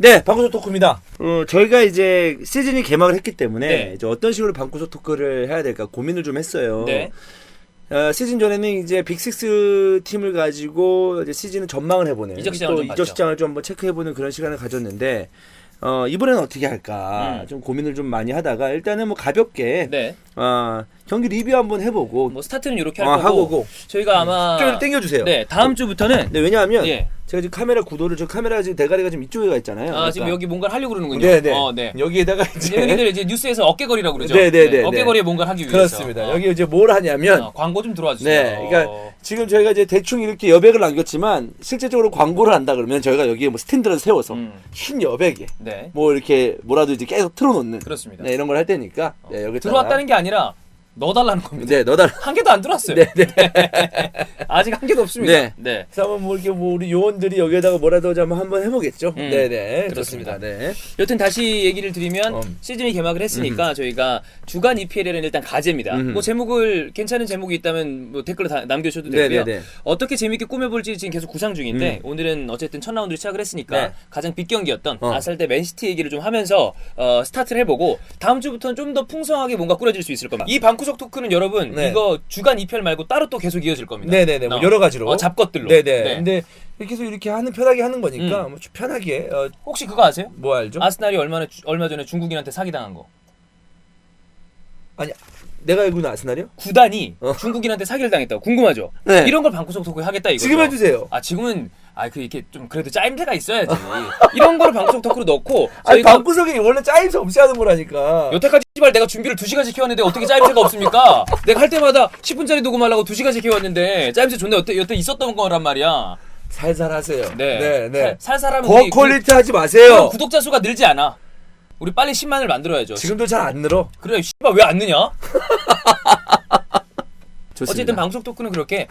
네, 방구석 토크입니다. 저희가 이제 시즌이 개막을 했기 때문에 네. 이제 어떤 식으로 방구석 토크를 해야 될까 고민을 좀 했어요. 네. 시즌 전에는 이제 빅6 팀을 가지고 이제 시즌 전망을 해보는 이적 시장을 좀 이적 시장을 좀 한번 체크해보는 그런 시간을 가졌는데 이번에는 어떻게 할까 좀 고민을 좀 많이 하다가 일단은 뭐 가볍게 네. 경기 리뷰 한번 해보고 뭐 스타트는 이렇게 할 거고 하고 저희가 아마 좀 땡겨주세요. 네, 다음 주부터는 네, 왜냐하면 예. 제가 지금 카메라 구도를 카메라 지금 대가리가 지금 이쪽에가 있잖아요. 아, 지금 여기 뭔가를 하려고 그러는군요. 네네. 네. 여기에다가 이제 흔히들 이제 뉴스에서 어깨거리라고 그러죠. 네네네. 어깨거리에 뭔가를 하기 위해서. 그렇습니다. 여기 이제 뭘 하냐면 광고 좀 들어와 주세요. 네, 그러니까 지금 저희가 이제 대충 이렇게 여백을 남겼지만 실제적으로 광고를 한다 그러면 저희가 여기에 뭐 스탠드를 세워서 흰 여백에 네. 뭐 이렇게 뭐라도 이제 계속 틀어놓는 그렇습니다. 네, 이런 걸 할 테니까 네, 여기 들어왔다는 게 아니라 넣어달라는 겁니다. 네, 너달 한 개도 안 들어왔어요. 네, 네. 아직 한 개도 없습니다. 네. 네. 그래서 한번 뭐 이렇게 뭐 우리 요원들이 여기에다가 뭐라도 한번 해보겠죠. 네, 네, 그렇습니다. 좋습니다. 네. 여튼 다시 얘기를 드리면 시즌이 개막을 했으니까 저희가 주간 EPL에는 일단 가제입니다. 뭐 제목을 괜찮은 제목이 있다면 뭐 댓글로 다 남겨주셔도 되고요. 네네네. 어떻게 재밌게 꾸며볼지 지금 계속 구상 중인데 오늘은 어쨌든 첫 라운드를 시작을 했으니까 네. 가장 빅 경기였던 아스날 대 맨시티 얘기를 좀 하면서 스타트를 해보고 다음 주부터는 좀 더 풍성하게 뭔가 꾸려질 수 있을 겁니다. 이 방구석 토크는 여러분 네. 이거 주간 EPL 말고 따로 또 계속 이어질 겁니다. 네네네. 뭐 여러 가지로. 잡것들로. 네네. 네. 근데 이렇게 해서 이렇게 편하게 하는 거니까 뭐 편하게 혹시 그거 아세요? 뭐 알죠? 아스날이 얼마 전에 중국인한테 사기당한 거. 아니 내가 알고는 아스날이요? 구단이 중국인한테 사기를 당했다고. 궁금하죠? 네. 이런 걸 방구석 토크에 하겠다 이거죠. 지금 해주세요. 지금은 이렇게 좀 그래도 짜임새가 있어야지. 이런 거를 방구석 토크로 넣고 아니 저희가 방구석이 원래 짜임새 없이 하는 거라니까. 여태까지 씨발 내가 준비를 2시간 지켜왔는데 어떻게 짜임새가 없습니까? 내가 할 때마다 10분짜리 녹음하려고 2시간 지켜왔는데 짜임새 존나 여태 있었던 거란 말이야. 살살 하세요. 네. 네. 살살하면 고퀄리티 하지 마세요. 구독자 수가 늘지 않아. 우리 빨리 10만을 만들어야죠. 지금도 잘 안 늘어. 그래 씨발 왜 안 느냐? 좋습니다. 어쨌든 방송 토크는 그렇게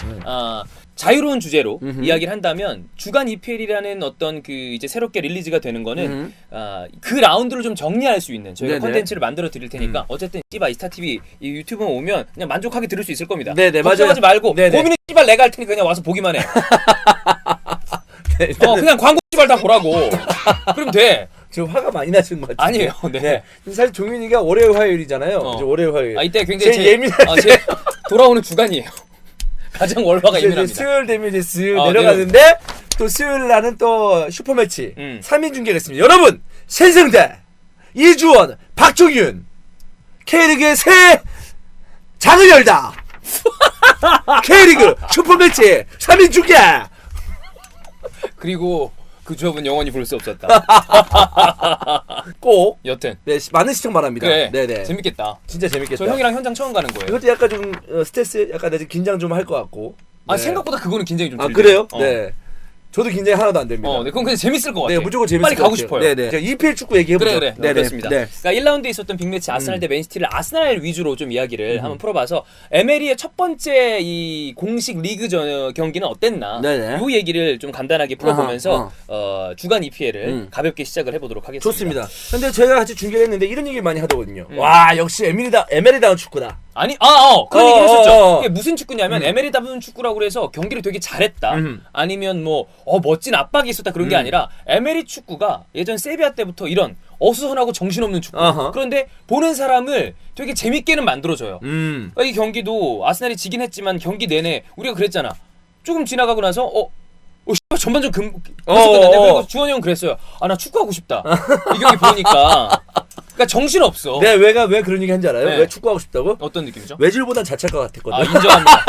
자유로운 주제로 이야기를 한다면 주간 EPL이라는 어떤 그 이제 새롭게 릴리즈가 되는 거는 그 라운드를 좀 정리할 수 있는 저희가 네네. 컨텐츠를 만들어 드릴 테니까 어쨌든 씨발 이스타 TV 이 유튜브만 오면 그냥 만족하게 들을 수 있을 겁니다. 네네, 걱정하지 맞아요. 말고 네네. 고민은 씨발 내가 할 테니까 그냥 와서 보기만 해. 네, 그냥 광고 씨발 다 보라고. 그럼 돼. 지금 화가 많이 나시는 것 같아요. 아니에요. 네. 사실 종윤이가 월요일 화요일이잖아요. 이제 월요일 화요일. 이때 굉장히 제일 예민할 제 돌아오는 주간이에요. 가장 월화가 이제 예민합니다. 수요일 되면 이제 내려가는데 또 수요일 날은 또 슈퍼매치 3인 중계가 있습니다. 여러분 신승대 이주원 박종윤 K리그의 새 장을 열다. K리그 슈퍼매치 3인 중계. 그리고 그 조합은 영원히 볼 수 없었다. 꼭 여튼 많은 시청 바랍니다. 그래. 네네. 재밌겠다. 진짜 재밌겠다. 저 형이랑 현장 처음 가는 거예요. 이것도 약간 좀 스트레스 약간 내가 긴장 좀 할 것 같고. 네. 생각보다 그거는 긴장이 좀 들죠. 그래요? 네. 저도 긴장이 하나도 안 됩니다. 네, 그건 그냥 재밌을 것 같아요. 네, 무조건 재밌을 빨리 것 가고 같아요. 싶어요. 네네. 제가 EPL 축구 얘기해보죠. 그래. 네네. 그렇습니다. 네. 그러니까 1라운드에 있었던 빅매치 아스날 대 맨시티를 아스날 위주로 좀 이야기를 한번 풀어봐서 에메리의 첫 번째 이 공식 리그 경기는 어땠나 네네. 이 얘기를 좀 간단하게 풀어보면서 주간 EPL을 가볍게 시작을 해보도록 하겠습니다. 좋습니다. 근데 저희가 같이 중계를 했는데 이런 얘기 많이 하더군요. 와 역시 에메리다운 축구다. 아니, 그런 얘기 했었죠. 그게 무슨 축구냐면 에메리다운 축구라고 그래서 경기를 되게 잘했다. 아니면 뭐 멋진 압박이 있었다 그런 게 아니라 에메리 축구가 예전 세비야 때부터 이런 어수선하고 정신없는 축구. 그런데 보는 사람을 되게 재밌게는 만들어줘요. 이 경기도 아스날이 지긴 했지만 경기 내내 우리가 그랬잖아. 조금 지나가고 나서 전반전 끝났는데 그리고 주원이 형은 그랬어요. 나 축구하고 싶다. 이 경기 보니까. 그러니까 정신없어. 네, 왜 그런 얘기 한지 알아요? 네. 왜 축구하고 싶다고? 어떤 느낌이죠? 외질보단 잘 찰 것 같았거든. 인정합니다.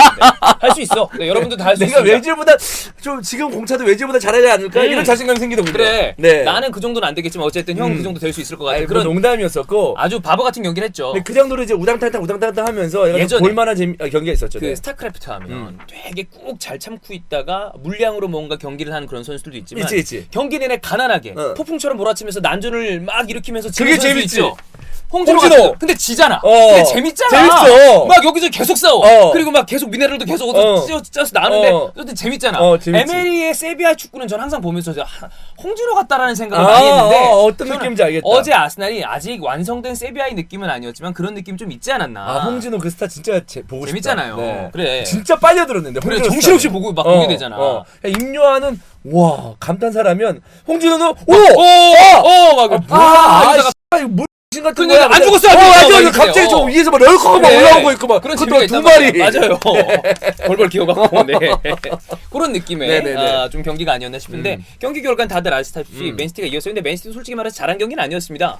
할 수 있어. 네, 여러분도 다 할 수 내가 있습니다. 외질보다 좀 지금 공차도 외질보다 잘하지 않을까? 이런 자신감이 생기더군요. 그래. 네. 나는 그 정도는 안 되겠지만 어쨌든 형은 그 정도 될 수 있을 것 같아. 아니, 그런 농담이었었고. 아주 바보 같은 경기를 했죠. 근데 그 정도로 이제 우당탕탕 하면서 예전에 볼만한 경기가 있었죠. 그 네. 스타크래프트 하면 되게 꾹 잘 참고 있다가 물량으로 뭔가 경기를 하는 그런 선수들도 있지만 있지. 경기 내내 가난하게 폭풍처럼 몰아치면서 난전을 막 일으키면서 그게 재밌지. 있죠. 홍진호. 근데 지잖아. 어. 근데 재밌잖아. 재밌어. 막 여기서 계속 싸워. 그리고 막 계속 미네랄도 계속 쪄서 나는데 어쨌든 재밌잖아. 에메리의 세비야 축구는 전 항상 보면서 홍진호 같다라는 생각을 많이 했는데 어떤 느낌인지 알겠다. 어제 아스날이 아직 완성된 세비야의 느낌은 아니었지만 그런 느낌 좀 있지 않았나. 홍진호 그 스타 진짜 보고 재밌잖아요. 싶다. 네. 그래. 진짜 빨려들었는데. 그래 정신없이 보고 막 보게 되잖아. 임요한은 와 감탄사라면 홍진호는 뭘 같은 거야. 안 죽었어. 갑자기 저 위에서 막 럴커가 막 올라오고 있고 막 그것도 두 마리. 맞아요. 벌벌 기어가고. 네. 그런 느낌의 좀 경기가 아니었나 싶은데 경기 결과는 다들 아시다시피 맨시티가 이겼어요. 근데 맨시티도 솔직히 말해서 잘한 경기는 아니었습니다.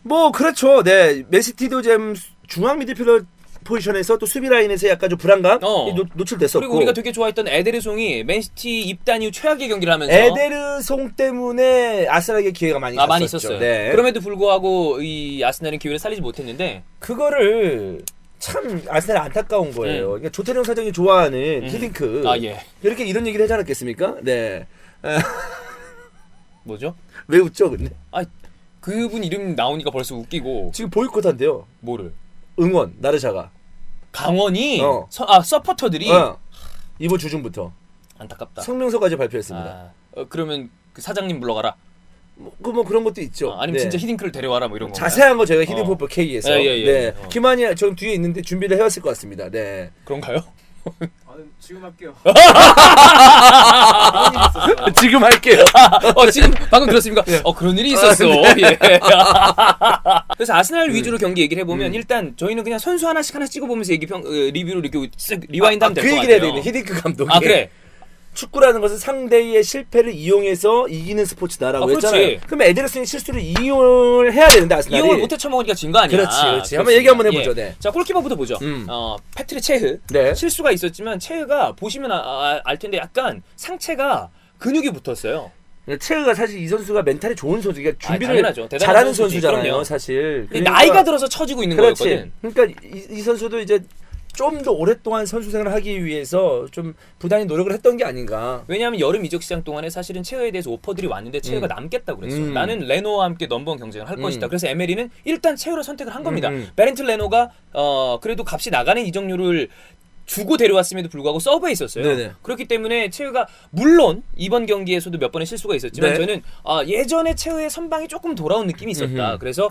뭐 그렇죠. 네. 맨시티도 지금 중앙 미드필더 포지션에서 또 수비 라인에서 약간 좀 불안감 노출됐었고 그리고 우리가 되게 좋아했던 에데르송이 맨시티 입단 이후 최악의 경기를 하면서 에데르송 때문에 아스날에게 기회가 많이 있었어요. 네. 그럼에도 불구하고 이 아스날은 기회를 살리지 못했는데 그거를 참 아스날이 안타까운 거예요. 그러니까 조태령 사장이 좋아하는 히딩크 이렇게 이런 얘기를 하지 않았겠습니까? 네. 뭐죠? 왜 웃죠, 근데? 그분 이름 나오니까 벌써 웃기고 지금 보이콧한대요. 뭐를? 응원 나르샤가 강원이 서포터들이 이번 주중부터 안타깝다. 성명서까지 발표했습니다. 그러면 그 사장님 불러가라. 뭐 그런 것도 있죠. 아니면 진짜 히딩크를 데려와라 뭐 이런 거. 자세한 거 저희가 히딩포퍼 K에서 네. 김한이 저 뒤에 있는데 준비를 해왔을 것 같습니다. 네. 그런가요? 지금 할게요. 지금 할게요. 지금 방금 들었습니까? 그런 일이 있었어. 예. 그래서 아스날 위주로 경기 얘기를 해보면 일단 저희는 그냥 선수 하나씩 찍어보면서 리뷰를 이렇게 리와인드 하면 될 것 같아요. 그 얘기를 해야 되겠네. 히딩크 감독이. 그래. 축구라는 것은 상대의 실패를 이용해서 이기는 스포츠다라고 했잖아요. 그럼 에데르슨의 실수를 이용을 해야 되는데 아스날이 이용을 못해 쳐먹으니까 진 거 아니야. 그렇지. 한번 얘기 한번 해보죠. 네. 자, 골키퍼부터 보죠. 페트르 체흐. 실수가 있었지만 체흐가 보시면 알 텐데 약간 상체가 근육이 붙었어요. 체흐가 사실 이 선수가 멘탈이 좋은 선수, 그러니까 준비를 당연하죠. 잘하는 선수잖아요. 사실. 그러니까 나이가 들어서 처지고 있는 거였거든. 그러니까 이 선수도 이제 좀 더 오랫동안 선수 생활을 하기 위해서 좀 부단히 노력을 했던 게 아닌가. 왜냐하면 여름 이적 시장 동안에 사실은 체어에 대해서 오퍼들이 왔는데 체어가 남겠다고 그랬어. 나는 레노와 함께 넘버원 경쟁을 할 것이다. 그래서 에메리는 일단 체어를 선택을 한 겁니다. 베렌트 레노가 그래도 값이 나가는 이적료를 주고 데려왔음에도 불구하고 서브에 있었어요. 네네. 그렇기 때문에 체우가 물론 이번 경기에서도 몇 번의 실수가 있었지만 저는 예전에 체우의 선방이 조금 돌아온 느낌이 있었다. 그래서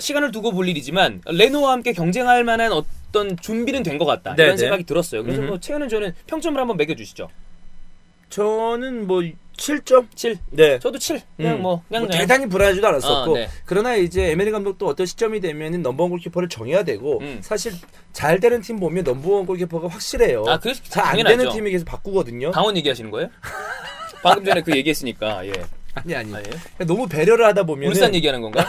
시간을 두고 볼 일이지만 레노와 함께 경쟁할 만한 어떤 준비는 된 것 같다. 이런 생각이 들었어요. 그래서 뭐 체우는 저는 평점을 한번 매겨주시죠. 저는 뭐 7점? 7. 네. 저도 7. 그냥 그냥 대단히 불안하지도 않았었고. 그러나 이제 에메리 감독도 어떤 시점이 되면은 넘버원 골키퍼를 정해야 되고 사실 잘 되는 팀 보면 넘버원 골키퍼가 확실해요. 잘 안 되는 팀이 계속 바꾸거든요. 강원 얘기하시는 거예요? 방금 전에 그 얘기했으니까. 아니. 너무 배려를 하다 보면 울산 얘기하는 건가?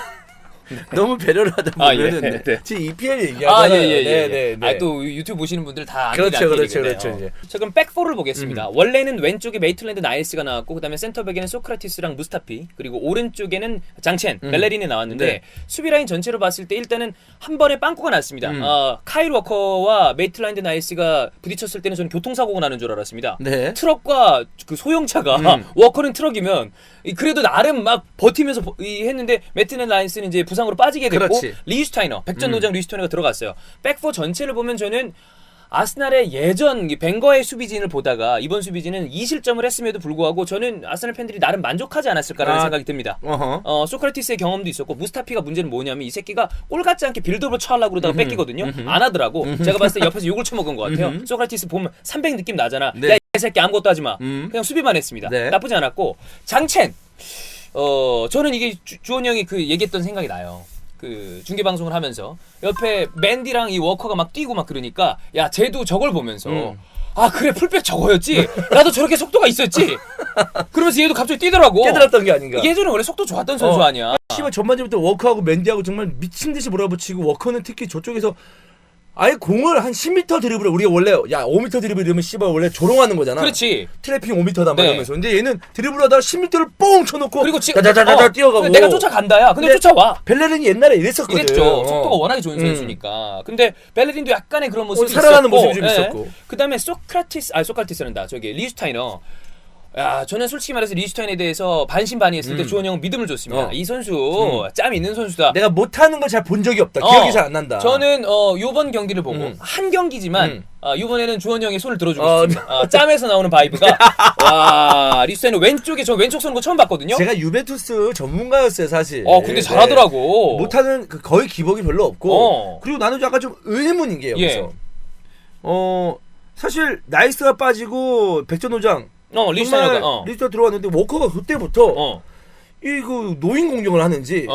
너무 배려를 하다 보면은 지금 EPL 얘기하잖아요. 또 유튜브 보시는 분들 다 아는 그렇죠. 자, 그럼 백포를 보겠습니다. 원래는 왼쪽에 메이틀랜드 나일스가 나왔고 그다음에 센터백에는 소크라티스랑 무스타피 그리고 오른쪽에는 장첸, 벨레린이 나왔는데 수비 라인 전체로 봤을 때 일단은 한 번에 빵꾸가 났습니다. 카일 워커와 메이틀랜드 나일스가 부딪혔을 때는 저는 교통사고가 나는 줄 알았습니다. 트럭과 그 소형차가 워커는 트럭이면 그래도 나름 막 버티면서 했는데 메이틀랜드 나일스는 이제 부상으로 빠지게 됐고 리슈타이너, 백전노장 리슈타이너가 들어갔어요. 백포 전체를 보면 저는 아스날의 예전 벵거의 수비진을 보다가 이번 수비진은 2실점을 했음에도 불구하고 저는 아스날 팬들이 나름 만족하지 않았을까라는 생각이 듭니다. 소크라티스의 경험도 있었고 무스타피가 문제는 뭐냐면 이 새끼가 골 같지 않게 빌드업을 쳐하려고 그러다가 뺏기거든요. 안 하더라고. 제가 봤을 때 옆에서 욕을 쳐먹은 것 같아요. 소크라티스 보면 300 느낌 나잖아. 야, 이 새끼 아무것도 하지 마. 그냥 수비만 했습니다. 나쁘지 않았고 장첸 저는 이게 주원 형이 그 얘기했던 생각이 나요. 그 중계 방송을 하면서 옆에 맨디랑 이 워커가 막 뛰고 막 그러니까 야 쟤도 저걸 보면서 그래 풀백 저거였지. 나도 저렇게 속도가 있었지. 그러면서 얘도 갑자기 뛰더라고. 깨달았던 게 아닌가. 예전에 원래 속도 좋았던 선수 아니야. 씨발 전반전부터 워커하고 맨디하고 정말 미친 듯이 몰아붙이고 워커는 특히 저쪽에서 아예 공을 한 10m 드리블을 우리가 원래 5m 드리블 이러면 씨발 원래 조롱하는 거잖아. 그렇지. 트래핑 5m다 막 이러면서. 근데 얘는 드리블 하다가 10m를 뽕 쳐놓고 그리고 다다다다 뛰어가고. 내가 쫓아간다야. 근데 쫓아와. 벨레린이 옛날에 이랬었거든. 이랬죠. 속도가 워낙에 좋은 선수니까. 근데 벨레린도 약간의 그런 모습이 살아가는 있었고. 모습이 좀 있었고. 그다음에 소크라티스란다. 저기 리슈타이너. 야, 저는 솔직히 말해서 리히슈타인에 대해서 반신반의했을 때 주원 형은 믿음을 줬습니다. 이 선수 짬 있는 선수다. 내가 못하는 걸 잘 본 적이 없다. 기억이 잘 안 난다. 저는 요번 경기를 보고 한 경기지만 이번에는 주원 형의 손을 들어주고 싶습니다. 짬에서 나오는 바이브가 와, 리히슈타인은 왼쪽에 저 왼쪽 서는 거 처음 봤거든요. 제가 유벤투스 전문가였어요 사실. 근데 잘하더라고. 못하는 거의 기복이 별로 없고 그리고 나는 약간 좀 의문인 게 여기서 사실 나이스가 빠지고 백전노장 리스트가 들어왔는데 워커가 그때부터 이 노인 공격을 하는지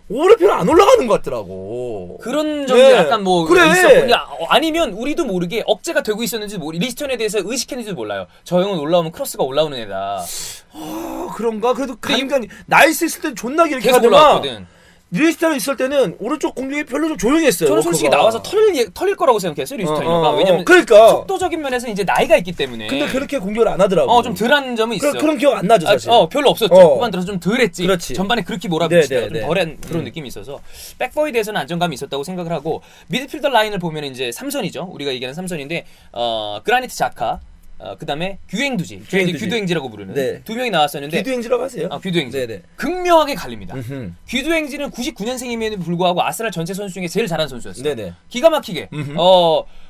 오히려 안 올라가는 것 같더라고. 그런 점도 약간 있었군요. 아니면 우리도 모르게 억제가 되고 있었는지 리스턴에 대해서 의식했는지도 몰라요. 저 형은 올라오면 크로스가 올라오는 애다. 그런가? 그래도 간간히 나이스 있을 때 존나 이렇게 계속 올라왔거든. 리스턴에 있을 때는 오른쪽 공격이 별로 좀 조용했어요. 저는 솔직히 워커가. 나와서 털릴 거라고 생각했어요. 리스턴이가. 왜냐면 그러니까 속도적인 면에서 이제 나이가 있기 때문에. 근데 그렇게 공격을 안 하더라고. 좀 덜한 점은 있어. 그런 기억 안 나죠 사실. 별로 없었죠. 후반 들어서 좀 덜했지. 그렇지. 전반에 그렇게 몰아붙이다 좀 덜한 그런 느낌이 있어서 백보에 대해서는 안정감이 있었다고 생각을 하고 미드필더 라인을 보면 이제 3선이죠. 우리가 얘기하는 3선인데 그라니트 자카. 그다음에 규행두지, 규두행지라고 부르는 두 명이 나왔었는데 규두행지라고 하세요? 규두행지. 네네. 극명하게 갈립니다. 규두행지는 99년생임에도 불구하고 아스날 전체 선수 중에 제일 잘하는 선수였어요. 네네. 기가 막히게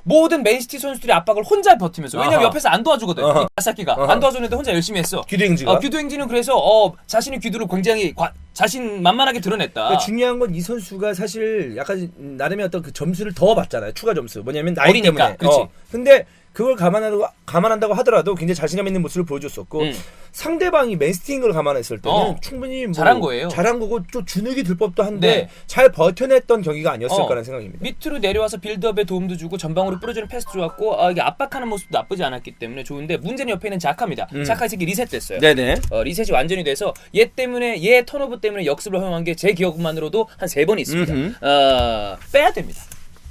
모든 맨시티 선수들의 압박을 혼자 버티면서 왜냐면 옆에서 안 도와주거든. 아사키가 안 도와주는데 혼자 열심히 했어. 규두행지가. 규두행지는 그래서 자신의 규두를 굉장히 자신만만하게 드러냈다. 그러니까 중요한 건 이 선수가 사실 약간 나름의 어떤 그 점수를 더 받잖아요. 추가 점수. 뭐냐면 나이 어리니까, 때문에. 그렇지. 근데 그걸 감안한다고 하더라도 굉장히 자신감 있는 모습을 보여줬었고 상대방이 맨시티인 걸 감안했을 때는 충분히 잘한 거예요. 잘한 거고 좀 주눅이 들 법도 한데 잘 버텨냈던 경기가 아니었을 거라는 생각입니다. 밑으로 내려와서 빌드업에 도움도 주고 전방으로 뿌려주는 패스 좋았고 이게 압박하는 모습도 나쁘지 않았기 때문에 좋은데 문제는 옆에 있는 자카입니다. 자카 이 새끼 리셋됐어요. 네네. 리셋이 완전히 돼서 얘 턴오버 때문에 역습을 허용한 게 제 기억만으로도 한 3번 있습니다. 빼야 됩니다.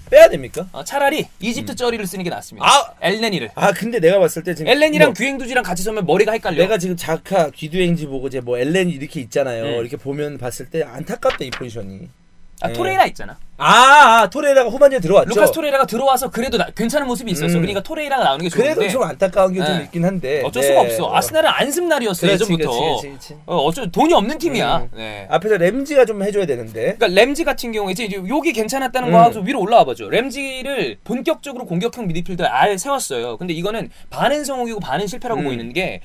빼야 됩니까? 차라리 이집트 쩌리를 쓰는 게 낫습니다. 엘레니를. 근데 내가 봤을 때 지금 엘레니랑 규행두지랑 같이 서면 머리가 헷갈려. 내가 지금 자카, 귀두행지 보고 이제 뭐 엘렌 이렇게 있잖아요. 이렇게 보면 봤을 때 안타깝다 이 포지션이. 토레이라 있잖아. 토레이라가 후반전에 들어왔죠. 루카스 토레이라가 들어와서 그래도 괜찮은 모습이 있었어. 그러니까 토레이라가 나오는 게 좋은데. 그래도 좀 안타까운 게 좀 있긴 한데. 어쩔 수가 없어. 아스날은 안습날이었어 예전부터. 어쩔 돈이 없는 팀이야. 앞에서 램지가 좀 해줘야 되는데. 그러니까 램지 같은 경우에 이제 여기 괜찮았다는 거 하고 위로 올라와 보죠. 램지를 본격적으로 공격형 미드필더에 아예 세웠어요. 근데 이거는 반은 성공이고 반은 실패라고 보이는 게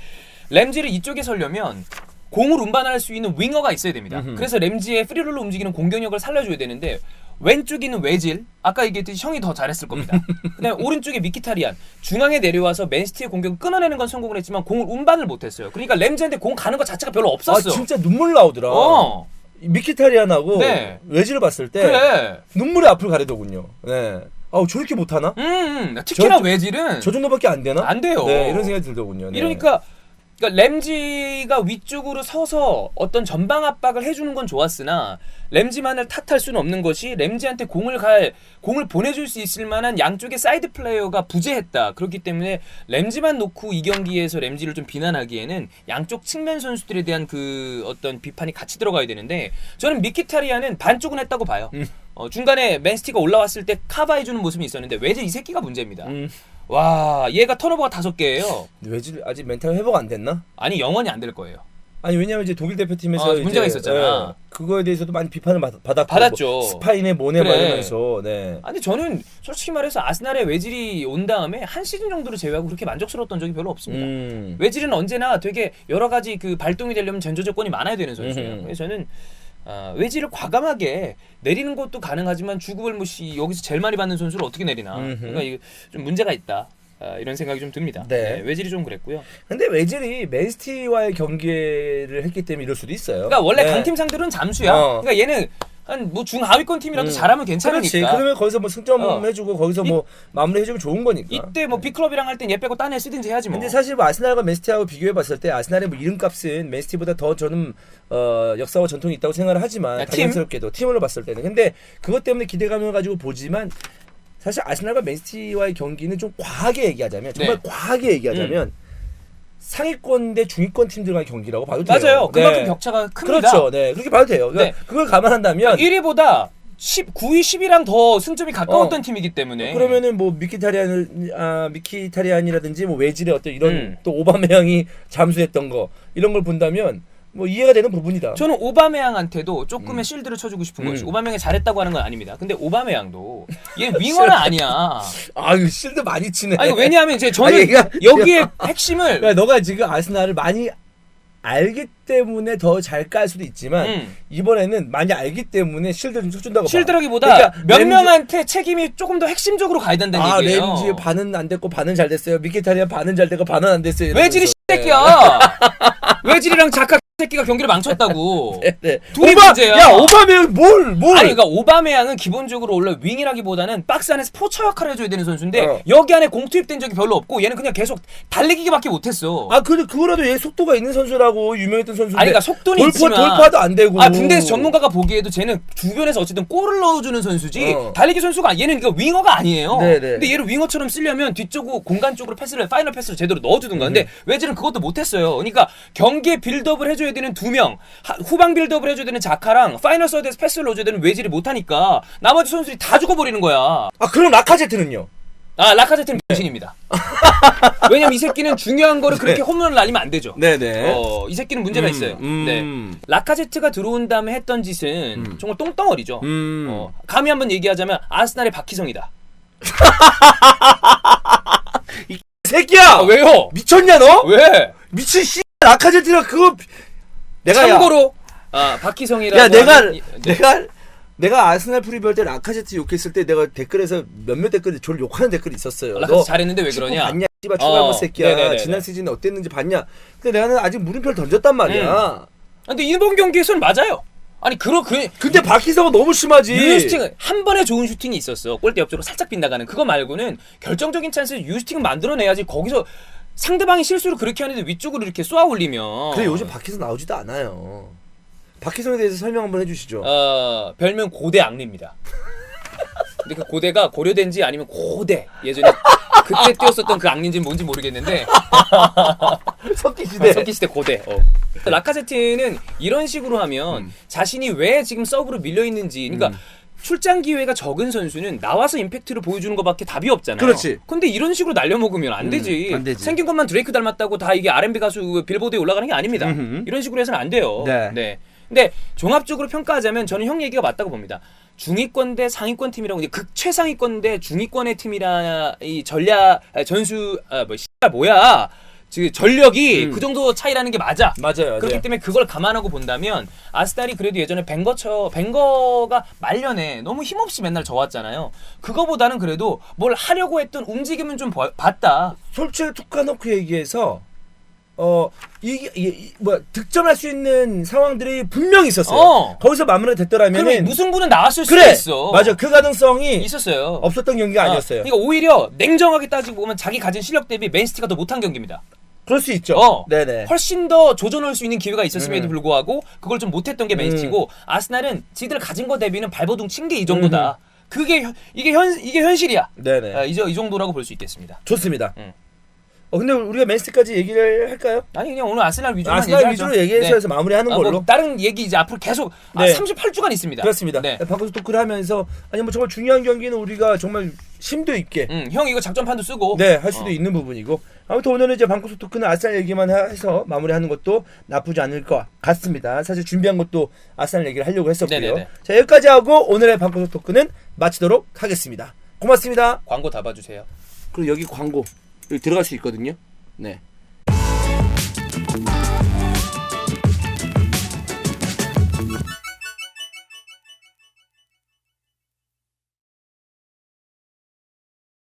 램지를 이쪽에 서려면 공을 운반할 수 있는 윙어가 있어야 됩니다. 그래서 램지의 프리롤로 움직이는 공격력을 살려줘야 되는데 왼쪽에 있는 외질, 아까 얘기했듯이 형이 더 잘했을 겁니다. 그다음에 오른쪽에 미키타리안, 중앙에 내려와서 맨시티의 공격을 끊어내는 건 성공을 했지만 공을 운반을 못했어요. 그러니까 램지한테 공 가는 것 자체가 별로 없었어. 진짜 눈물 나오더라. 미키타리안하고 외질을 봤을 때 눈물이 앞을 가리더군요. 네. 저렇게 못하나? 특히나 외질은 저 정도밖에 안 되나? 안 돼요. 네, 이런 생각이 들더군요. 네. 이러니까 램지가 위쪽으로 서서 어떤 전방 압박을 해주는 건 좋았으나 램지만을 탓할 수는 없는 것이 램지한테 공을 보내줄 수 있을 만한 양쪽의 사이드 플레이어가 부재했다. 그렇기 때문에 램지만 놓고 이 경기에서 램지를 좀 비난하기에는 양쪽 측면 선수들에 대한 그 어떤 비판이 같이 들어가야 되는데 저는 미키타리아는 반쪽은 했다고 봐요. 중간에 맨시티가 올라왔을 때 커버해주는 모습이 있었는데 외질 이 새끼가 문제입니다. 와, 얘가 턴오버가 5개예요. 외질 아직 멘탈 회복 안 됐나? 아니 영원히 안 될 거예요. 아니 왜냐면 이제 독일 대표팀에서 문제가 있었잖아. 그거에 대해서도 많이 비판을 받았죠. 뭐 스파인에 뭐네 말하면서. 아니 저는 솔직히 말해서 아스날의 외질이 온 다음에 한 시즌 정도를 제외하고 그렇게 만족스러웠던 적이 별로 없습니다. 외질은 언제나 되게 여러 가지 그 발동이 되려면 전조 조건이 많아야 되는 선수예요. 그래서 저는 외질을 과감하게 내리는 것도 가능하지만 주구벌무시 여기서 제일 많이 받는 선수를 어떻게 내리나. 그러니까 이게 좀 문제가 있다. 이런 생각이 좀 듭니다. 외질이 좀 그랬고요. 근데 외질이 맨시티와의 경기를 했기 때문에 이럴 수도 있어요. 그러니까 원래 강팀 상들은 잠수야. 그러니까 얘는 한 뭐 중하위권 팀이라도 잘하면 괜찮으니까. 그렇지. 그러면 거기서 뭐 승점 해주고 거기서 뭐 마무리 해주면 좋은 거니까. 이때 뭐 빅클럽이랑 할 땐 얘 빼고 딴 애 쓰든지 해야지 뭐. 근데 사실 뭐 아스날과 맨시티하고 비교해봤을 때 아스날의 뭐 이름값은 맨시티보다 더 저는 역사와 전통이 있다고 생각을 하지만 당연스럽게도 팀으로 봤을 때는. 근데 그것 때문에 기대감을 가지고 보지만 사실 아스날과 맨시티와의 경기는 좀 과하게 얘기하자면 정말 과하게 얘기하자면 상위권 대 중위권 팀들과의 경기라고 봐도 돼요. 맞아요. 그만큼 격차가 큽니다. 그렇죠. 네, 그렇게 봐도 돼요. 그러니까 그걸 감안한다면 1위보다 9위 10위랑 더 승점이 가까웠던 팀이기 때문에. 그러면은 뭐 미키타리안이라든지 뭐 외질의 어떤 이런 또 오바메양이 잠수했던 거 이런 걸 본다면 뭐 이해가 되는 부분이다. 저는 오바메양한테도 조금의 실드를 쳐주고 싶은 것이 오바메양이 잘했다고 하는 건 아닙니다. 근데 오바메양도 얘 윙어는 아니야. 아유 실드 많이 치네. 아니 왜냐하면 이제 저는 아니, 그러니까, 여기에 핵심을 그러니까 너가 지금 아스날을 많이 알기 때문에 더 잘 깔 수도 있지만 이번에는 많이 알기 때문에 실드를 좀 준다고 봐. 실드라기보다 그러니까 몇 명한테 책임이 조금 더 핵심적으로 가야 된다는 얘기예요. 램지 반은 안 됐고 반은 잘 됐어요. 미키타리안 반은 잘 되고 반은 안 됐어요. 외질이 이러면서. 새끼야. 외질이랑 자카 새끼가 경기를 망쳤다고. 네. 둘이 문제야. 야 오바메양 뭘? 아니 그러니까 오바메양은 기본적으로 원래 윙이라기보다는 박스 안에서 포처 역할을 해줘야 되는 선수인데 여기 안에 공 투입된 적이 별로 없고 얘는 그냥 계속 달리기밖에 못했어. 아 근데 그거라도 얘 속도가 있는 선수라고 유명했던 선수인데. 아니 그러니까 속도는 있지만 돌파도 안 되고. 아 군대에서 전문가가 보기에도 쟤는 주변에서 어쨌든 골을 넣어주는 선수지 달리기 선수가 얘는 그러니까 윙어가 아니에요. 네네. 근데 얘를 윙어처럼 쓰려면 뒤쪽 공간 쪽으로 패스를 파이널 패스를 제대로 넣어주든가. 근데 외질은 그것도 못했어요. 그러니까 경기에 빌드업을 해줘야 되는 두 명, 후방 빌드업을 해줘야 되는 자카랑 파이널 서드에서 패스를 넣어줘야 되는 외질이 못하니까 나머지 선수들이 다 죽어버리는 거야. 아 그럼 라카제트는요? 아 라카제트는 병신입니다. 왜냐면 이 새끼는 중요한 거를 그렇게 홈런을 날리면 안 되죠. 네네. 이 새끼는 문제가 있어요. 네. 라카제트가 들어온 다음에 했던 짓은 정말 똥덩어리죠. 감히 한번 얘기하자면 아스날의 박희성이다. 이 새끼야! 아, 왜요? 미쳤냐 너? 왜? 미친 씨 라카제트가 그거 내가 참고로 박희성이라고 야 하는 내가 아스날 프리뷰할 때 라카제트 욕했을 때 내가 댓글에서 몇몇 댓글에 저를 욕하는 댓글이 있었어요. 라카제트 잘했는데 왜 그러냐? 봤냐? 씨발 추가할 새끼야. 네네네네. 지난 시즌에 어땠는지 봤냐? 근데 내가 아직 물음표를 던졌단 말이야. 근데 이번 경기에서는 맞아요. 아니 근데 박희성은 너무 심하지. 유슈팅 한 번에 좋은 슈팅이 있었어. 골대 옆쪽으로 살짝 빗나가는 그거 말고는 결정적인 찬스에 유슈팅을 만들어내야지. 거기서 상대방이 실수를 그렇게 하는데 위쪽으로 이렇게 쏘아 올리면. 근데 요즘 박희성 나오지도 않아요. 박희성에 대해서 설명 한번 해주시죠. 별명 고대 악리입니다. 근데 그 고대가 고려된지 아니면 고대 예전에 그때 뛰었었던 그 악리인지는 뭔지 모르겠는데 석기시대 고대. 라카제트는 이런 식으로 하면 자신이 왜 지금 서브로 밀려 있는지, 그러니까 출장 기회가 적은 선수는 나와서 임팩트를 보여주는 것밖에 답이 없잖아요. 그렇지. 근데 이런 식으로 날려먹으면 안 되지. 안 되지. 생긴 것만 드레이크 닮았다고 다 이게 R&B 가수 빌보드에 올라가는 게 아닙니다. 이런 식으로 해서는 안 돼요. 네. 근데 종합적으로 평가하자면 저는 형 얘기가 맞다고 봅니다. 중위권 대 상위권 팀이라고, 이제 극최상위권 대 중위권의 팀이라 이 전술 뭐야 전력이 그 정도 차이라는 게 맞아. 맞아요. 그렇기 때문에 그걸 감안하고 본다면 아스날이 그래도 예전에 벵거가 말년에 너무 힘없이 맨날 져왔잖아요. 그거보다는 그래도 뭘 하려고 했던 움직임은 좀 봤다. 솔직히 툭 까놓고 얘기해서 이게 득점할 수 있는 상황들이 분명히 있었어요. 거기서 마무리가 됐더라면 그러면 무승부는 나왔을 수도 그래 있어. 맞아, 그 가능성이 있었어요. 없었던 경기가 아니었어요. 그러니까 오히려 냉정하게 따지고 보면 자기 가진 실력 대비 맨시티가 더 못한 경기입니다. 그럴 수 있죠. 네네. 훨씬 더 조져놓을 수 있는 기회가 있었음에도 불구하고 그걸 좀 못했던 게 맨시티고, 아스날은 지들 가진 거 대비는 발버둥 친 게 이 정도다. 이게 현실이야. 네네. 이 정도라고 볼 수 있겠습니다. 좋습니다. 근데 우리가 맨시티까지 얘기를 할까요? 아니 그냥 오늘 아스날 위주로 위주로 얘기해서 마무리하는 걸로. 뭐 다른 얘기 이제 앞으로 계속 38주간 있습니다. 그렇습니다. 방송 토크를 하면서 뭐 정말 중요한 경기는 우리가 정말 심도 있게 형 이거 작전판도 쓰고 할 수도 있는 부분이고, 아무튼 오늘은 이제 방송 토크는 아스날 얘기만 해서 마무리하는 것도 나쁘지 않을 것 같습니다. 사실 준비한 것도 아스날 얘기를 하려고 했었고요. 네네네. 자, 여기까지 하고 오늘의 방송 토크는 마치도록 하겠습니다. 고맙습니다. 광고 다 봐주세요. 그리고 여기 광고 여기 들어갈 수 있거든요. 네.